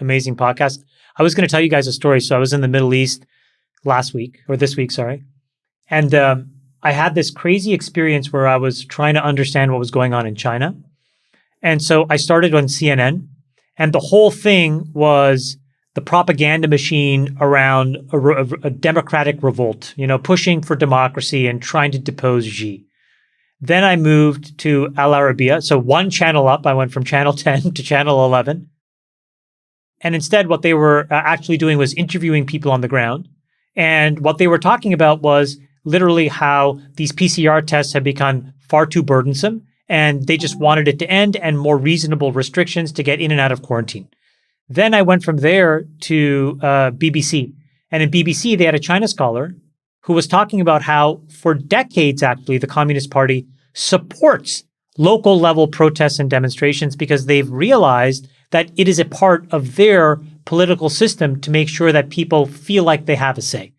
amazing podcast. I was going to tell you guys a story. So I was in the Middle East this week, sorry. And I had this crazy experience where I was trying to understand what was going on in China. And so I started on CNN, and the whole thing was the propaganda machine around a democratic revolt, pushing for democracy and trying to depose Xi. Then I moved to Al Arabiya. So one channel up, I went from channel 10 to channel 11. And instead, what they were actually doing was interviewing people on the ground. And what they were talking about was literally how these PCR tests have become far too burdensome, and they just wanted it to end and more reasonable restrictions to get in and out of quarantine. Then I went from there to BBC. And in BBC, they had a China scholar who was talking about how for decades, actually, the Communist Party supports local level protests and demonstrations because they've realized that it is a part of their political system to make sure that people feel like they have a say.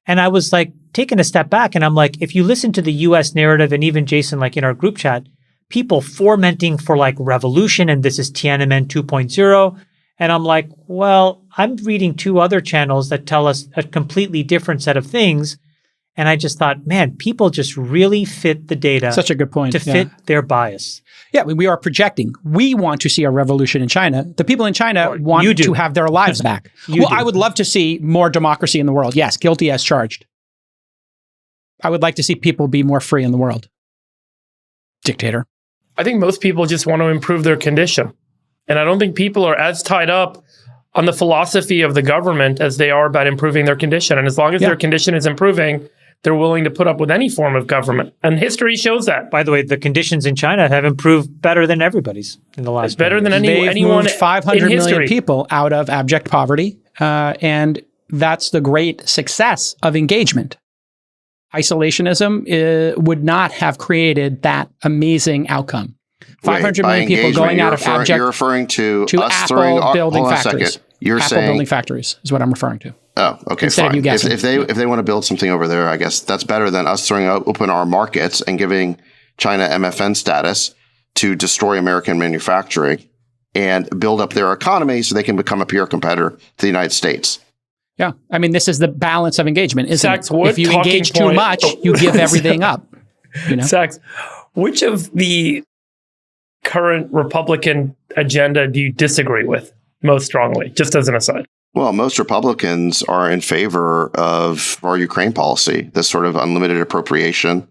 And I was like taking a step back, and I'm like, if you listen to the US narrative, and even Jason, like in our group chat, people fomenting for like revolution, and this is Tiananmen 2.0. And I'm like, well, I'm reading two other channels that tell us a completely different set of things. And I just thought, man, people just really fit the data. Such a good point. To fit their bias. Yeah, we are projecting. We want to see a revolution in China. The people in China want to have their lives back. I would love to see more democracy in the world. Yes, guilty as charged. I would like to see people be more free in the world. Dictator. I think most people just want to improve their condition. And I don't think people are as tied up on the philosophy of the government as they are about improving their condition. And as long as their condition is improving, they're willing to put up with any form of government. And history shows that. By the way, the conditions in China have improved better than everybody's in the last year. Better than anyone moved 500 million people out of abject poverty. And that's the great success of engagement. Isolationism would not have created that amazing outcome. 500 million people going out of abject. You're referring to us Apple building factories. You're saying building factories is what I'm referring to. Oh, okay, fine. If they want to build something over there, I guess that's better than us throwing open our markets and giving China MFN status to destroy American manufacturing and build up their economy so they can become a peer competitor to the United States. Yeah, I mean, this is the balance of engagement, isn't Sacks, it? If you engage too much, you give everything up. Sacks, which of the current Republican agenda do you disagree with most strongly, just as an aside? Well, most Republicans are in favor of our Ukraine policy, this sort of unlimited appropriation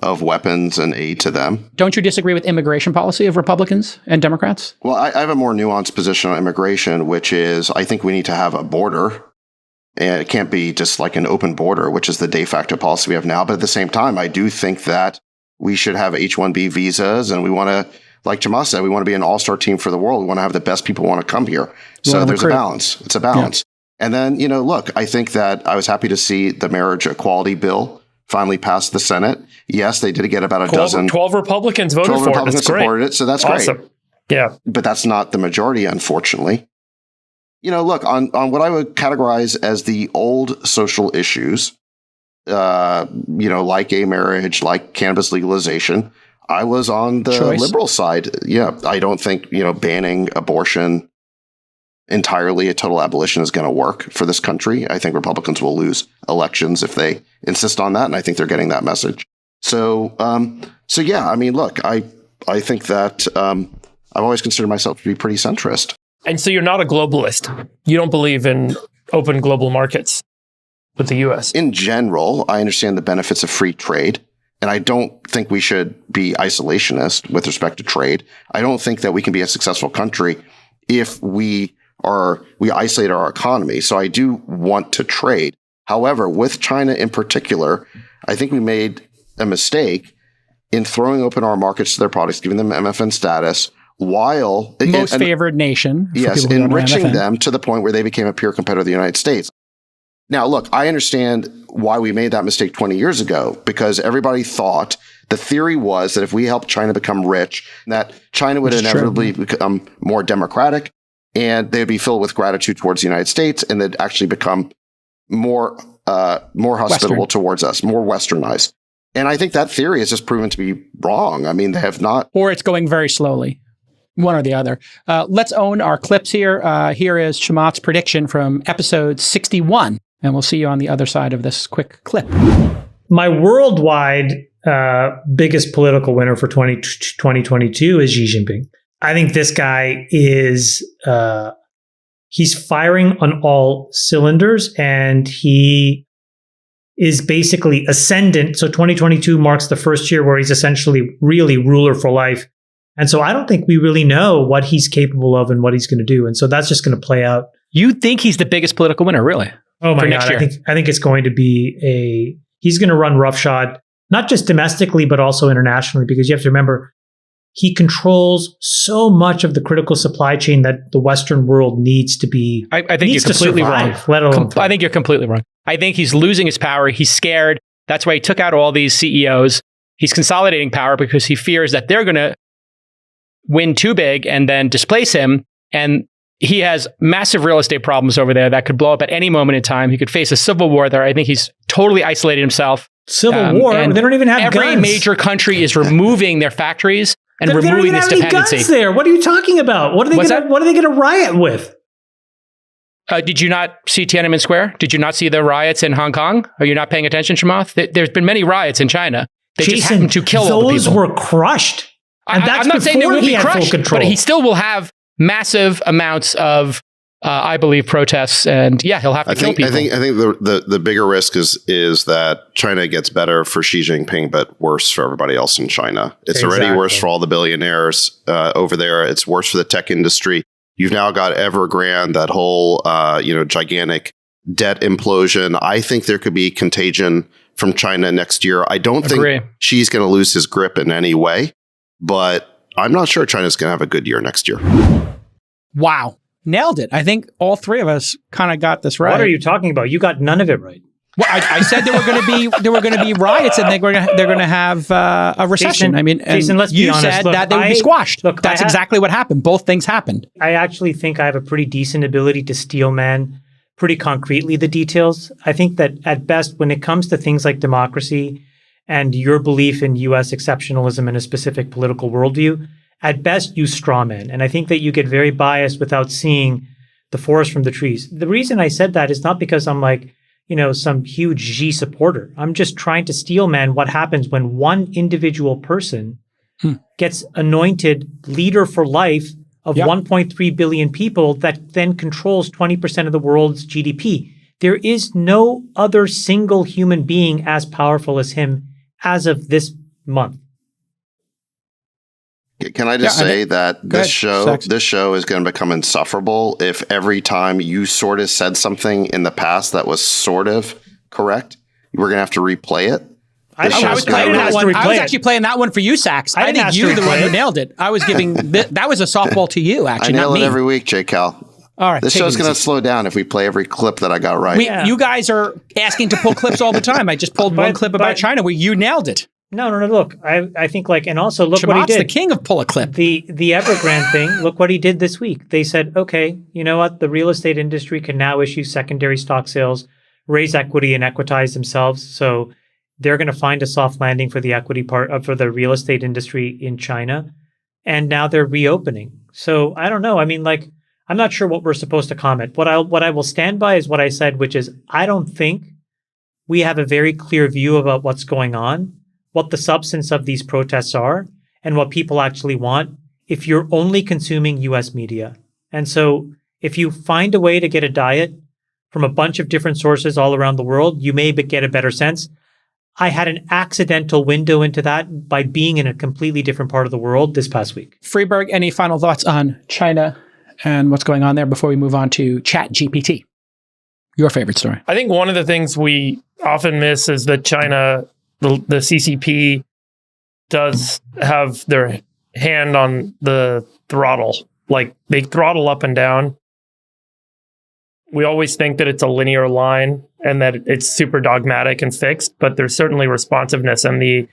of weapons and aid to them. Don't you disagree with immigration policy of Republicans and Democrats? Well, I have a more nuanced position on immigration, which is I think we need to have a border. And it can't be just like an open border, which is the de facto policy we have now. But at the same time, I do think that we should have H-1B visas, and we want to, like Chamath said, we want to be an all-star team for the world. We want to have the best people who want to come here. So there's a balance. It's a balance. Yeah. And then, look, I think that I was happy to see the marriage equality bill finally passed the Senate. Yes, they did get about a dozen. 12 Republicans voted 12 for Republicans it. That's great. supported it. So that's awesome. Great. Yeah. But that's not the majority, unfortunately. Look, on what I would categorize as the old social issues, like gay marriage, like cannabis legalization, I was on the liberal side. Yeah, I don't think, banning abortion entirely, a total abolition is going to work for this country. I think Republicans will lose elections if they insist on that, and I think they're getting that message. So yeah, I mean, look, I think that I've always considered myself to be pretty centrist. And so you're not a globalist. You don't believe in open global markets with the U.S. In general, I understand the benefits of free trade, and I don't think we should be isolationist with respect to trade. I don't think that we can be a successful country if we isolate our economy. So I do want to trade. However, with China in particular, I think we made a mistake in throwing open our markets to their products, giving them MFN status, while most favored nation. Yes, enriching them to the point where they became a peer competitor of the United States. Now, look, I understand why we made that mistake 20 years ago, because everybody thought the theory was that if we helped China become rich, that China would inevitably become more democratic and they'd be filled with gratitude towards the United States, and they'd actually become more hospitable towards us, more westernized. And I think that theory has just proven to be wrong. I mean, they have not. Or it's going very slowly. One or the other. Let's own our clips here. Here is Chamath's prediction from episode 61, and we'll see you on the other side of this quick clip. My worldwide biggest political winner for 2022 is Xi Jinping. I think this guy is, he's firing on all cylinders, and he is basically ascendant. So 2022 marks the first year where he's essentially really ruler for life. And so I don't think we really know what he's capable of and what he's going to do. And so that's just going to play out. You think he's the biggest political winner, really? Oh my God. I think it's going to be he's going to run roughshod, not just domestically, but also internationally, because you have to remember, he controls so much of the critical supply chain that the Western world needs to be. I think you're completely wrong. Let alone I think you're completely wrong. I think he's losing his power. He's scared. That's why he took out all these CEOs. He's consolidating power because he fears that they're going to win too big and then displace him. And he has massive real estate problems over there that could blow up at any moment in time. He could face a civil war there. I think he's totally isolated himself. Civil war? They don't even have guns. Every major country is removing their factories and removing this dependency. They don't even have any guns there. What are you talking about? What are they going to riot with? Did you not see Tiananmen Square? Did you not see the riots in Hong Kong? Are you not paying attention, Chamath? There's been many riots in China. They just happened to kill all the people. Those were crushed. And I'm not saying they will be crushed, but he still will have massive amounts of, I believe, protests, and he'll have to kill people. I think the bigger risk is that China gets better for Xi Jinping, but worse for everybody else in China. It's already worse for all the billionaires over there. It's worse for the tech industry. You've now got Evergrande, that whole gigantic debt implosion. I think there could be contagion from China next year. I don't think Xi's going to lose his grip in any way. But I'm not sure China's going to have a good year next year. Wow. Nailed it. I think all three of us kind of got this right. What are you talking about? You got none of it right. Well, I said there were going to be riots and they're going to have a recession. Jason, let's be honest. You said that they would be squashed. That's exactly what happened. Both things happened. I actually think I have a pretty decent ability to steel man pretty concretely the details. I think that at best, when it comes to things like democracy and your belief in U.S. exceptionalism in a specific political worldview, at best, you strawman. And I think that you get very biased without seeing the forest from the trees. The reason I said that is not because I'm like, some huge Xi supporter. I'm just trying to steelman what happens when one individual person gets anointed leader for life of 1.3 billion people that then controls 20% of the world's GDP. There is no other single human being as powerful as him as of this month. Can I just say that this show is going to become insufferable if every time you sort of said something in the past that was sort of correct, we're going to have to replay it? I was playing that one. I was actually playing that one for you, Sacks. I think you're the one who nailed it. I was giving that was a softball to you, actually. I nail it every week, J. Cal. All right, this show's going to slow down if we play every clip that I got right. You guys are asking to pull clips all the time. I just pulled one clip about China where you nailed it. No. Look, I think and also look Chamath's what he did. The king of pull a clip. The Evergrande thing, look what he did this week. They said, okay, you know what? The real estate industry can now issue secondary stock sales, raise equity and equitize themselves. So they're going to find a soft landing for the equity part for the real estate industry in China. And now they're reopening. So I don't know. I'm not sure what we're supposed to comment. What I will stand by is what I said, which is I don't think we have a very clear view about what's going on, what the substance of these protests are, and what people actually want if you're only consuming US media. And so if you find a way to get a diet from a bunch of different sources all around the world, you may get a better sense. I had an accidental window into that by being in a completely different part of the world this past week. Friedberg, any final thoughts on China and what's going on there before we move on to ChatGPT? Your favorite story. I think one of the things we often miss is that China, the CCP, does have their hand on the throttle. Like, they throttle up and down. We always think that it's a linear line and that it's super dogmatic and fixed, but there's certainly responsiveness. And the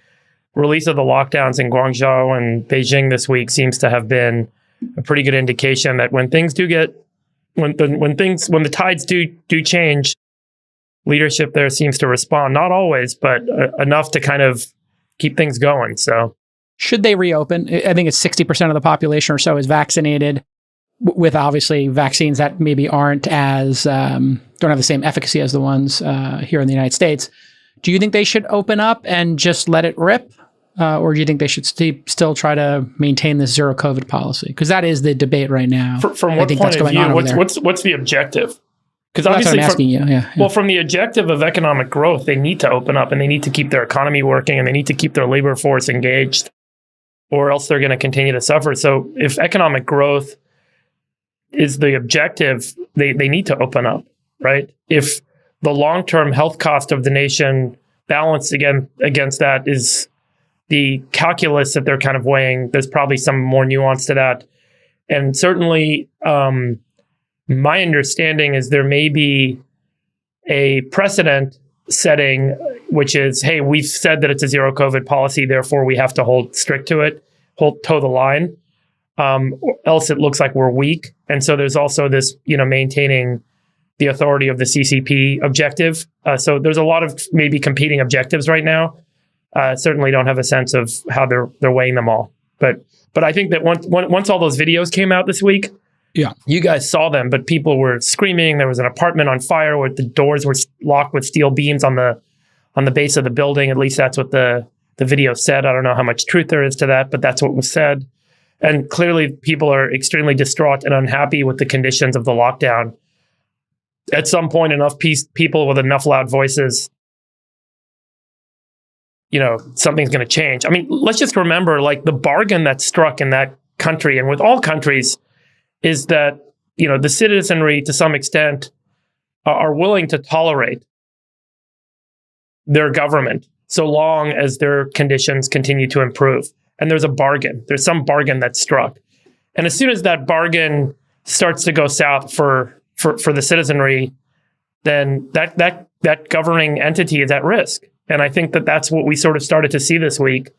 release of the lockdowns in Guangzhou and Beijing this week seems to have been a pretty good indication that when things do get, when the tides do change, leadership there seems to respond. Not always, but enough to kind of keep things going. So Should they reopen? I think it's 60% of the population or so is vaccinated with obviously vaccines that maybe aren't as, don't have the same efficacy as the ones here in the United States. Do you think they should open up and just let it rip? Or do you think they should still try to maintain this zero COVID policy? Because that is the debate right now. From what point of view, what's the objective? Because obviously, that's what I'm asking you. Yeah. Well, from the objective of economic growth, they need to open up and they need to keep their economy working and they need to keep their labor force engaged, or else they're going to continue to suffer. So if economic growth is the objective, they need to open up, right? If the long-term health cost of the nation balanced against that is the calculus that they're kind of weighing, there's probably some more nuance to that. And certainly, my understanding is there may be a precedent setting, which is, hey, we've said that it's a zero COVID policy, therefore we have to hold strict to it, toe the line, else it looks like we're weak. And so there's also this, maintaining the authority of the CCP objective. So there's a lot of maybe competing objectives right now. Certainly don't have a sense of how they're weighing them all. But I think that once all those videos came out this week, yeah, you guys saw them, but people were screaming. There was an apartment on fire where the doors were locked with steel beams on the base of the building. At least that's what the video said. I don't know how much truth there is to that, but that's what was said. And clearly people are extremely distraught and unhappy with the conditions of the lockdown. At some point, enough people with enough loud voices, something's going to change. I mean, let's just remember, like, the bargain that's struck in that country and with all countries is that, the citizenry to some extent are willing to tolerate their government so long as their conditions continue to improve. And there's a bargain. There's some bargain that's struck. And as soon as that bargain starts to go south for the citizenry, then that governing entity is at risk. And I think that that's what we sort of started to see this week,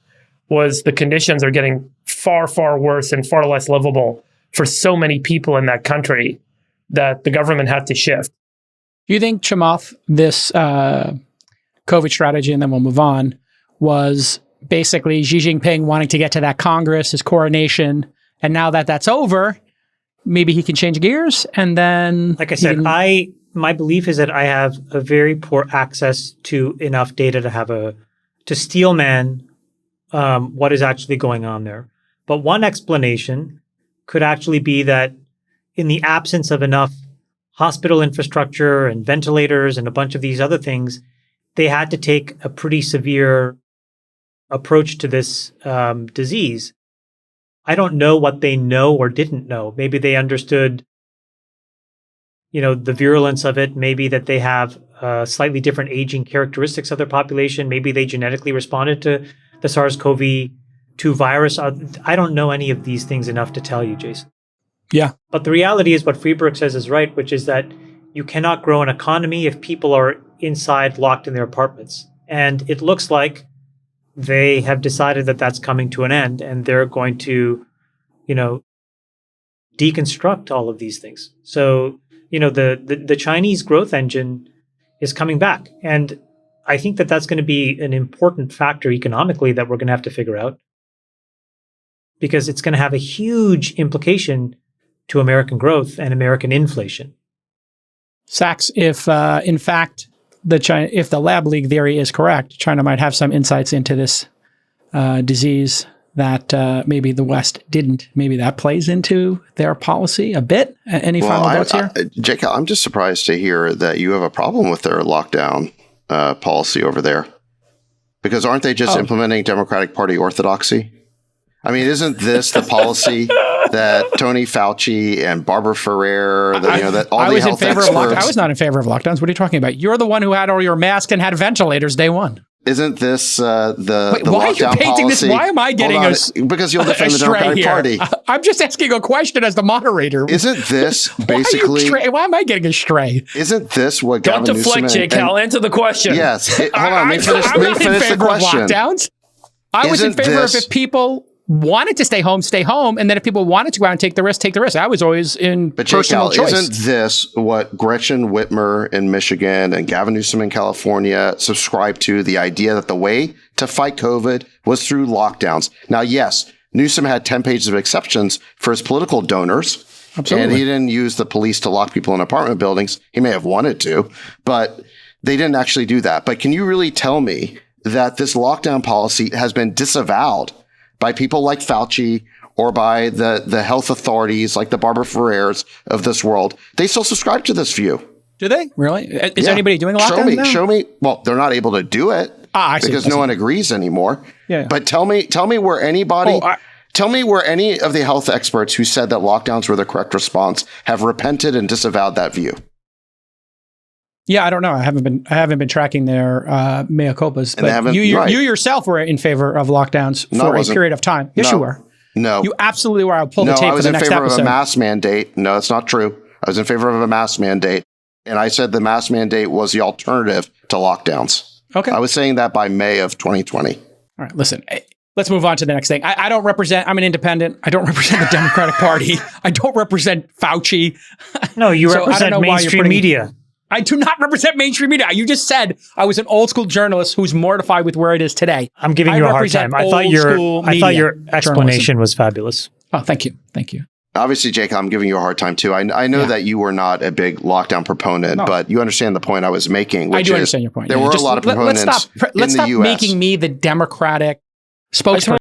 was the conditions are getting far, far worse and far less livable for so many people in that country that the government had to shift. Do you think, Chamath, this COVID strategy, and then we'll move on, was basically Xi Jinping wanting to get to that Congress, his coronation, and now that that's over, maybe he can change gears and then... Like I said, my belief is that I have a very poor access to enough data to steelman what is actually going on there. But one explanation could actually be that in the absence of enough hospital infrastructure and ventilators and a bunch of these other things, they had to take a pretty severe approach to this disease. I don't know what they know or didn't know. Maybe they understood, the virulence of it. Maybe that they have slightly different aging characteristics of their population. Maybe they genetically responded to the SARS-CoV-2 virus. I don't know any of these things enough to tell you, Jason. Yeah. But the reality is what Friedberg says is right, which is that you cannot grow an economy if people are inside locked in their apartments. And it looks like they have decided that that's coming to an end, and they're going to, deconstruct all of these things. So, the Chinese growth engine is coming back. And I think that that's going to be an important factor economically that we're going to have to figure out, because it's going to have a huge implication to American growth and American inflation. Sacks, if in fact if the lab leak theory is correct, China might have some insights into this disease that maybe the West didn't. Maybe that plays into their policy a bit. Any final thoughts here? Jake, I'm just surprised to hear that you have a problem with their lockdown policy over there. Because aren't they just implementing Democratic Party orthodoxy? I mean, isn't this the policy that Tony Fauci and Barbara Ferrer, that all the health experts... I was not in favor of lockdowns. What are you talking about? You're the one who had all your masks and had ventilators day one. Isn't this the why lockdown are you painting policy? Why am I getting because you'll defend the Democratic Party. I'm just asking a question as the moderator. Isn't this basically... Why am I getting astray? Isn't this what Gavin Don't Newsom... deflect, Jake. I'll answer the question. Yes. Hold on. Let me finish the question. I was in favor of if people wanted to stay home. And then if people wanted to go out and take the risk, take the risk. I was always in personal choice. Isn't this what Gretchen Whitmer in Michigan and Gavin Newsom in California subscribed to? The idea that the way to fight COVID was through lockdowns. Now, yes, Newsom had 10 pages of exceptions for his political donors. Absolutely. And he didn't use the police to lock people in apartment buildings. He may have wanted to, but they didn't actually do that. But can you really tell me that this lockdown policy has been disavowed by people like Fauci or by the health authorities like the Barbara Ferrers of this world? They still subscribe to this view. Do they? Really? Is anybody doing lockdowns now? Show me. Well, they're not able to do it because no one agrees anymore. Yeah. But tell me where anybody... Tell me where any of the health experts who said that lockdowns were the correct response have repented and disavowed that view. Yeah, I don't know. I haven't been tracking their mea culpas. But you yourself were in favor of lockdowns for a period of time. Yes, you were. No, you absolutely were. I'll pull the tape for the next episode. I was in favor of a mask mandate. No, that's not true. I was in favor of a mask mandate, and I said the mask mandate was the alternative to lockdowns. Okay, I was saying that by May of 2020. All right, listen. Let's move on to the next thing. I'm an independent. I don't represent the Democratic Party. I don't represent Fauci. No, you represent mainstream media. I do not represent mainstream media. You just said I was an old school journalist who's mortified with where it is today. I'm giving you a hard time. I thought your explanation was fabulous. Oh, thank you. Thank you. Obviously, Jake, I'm giving you a hard time too. I know that you were not a big lockdown proponent, but you understand the point I was making. Which I do understand your point. There were a lot of proponents let's stop making me the Democratic spokesperson.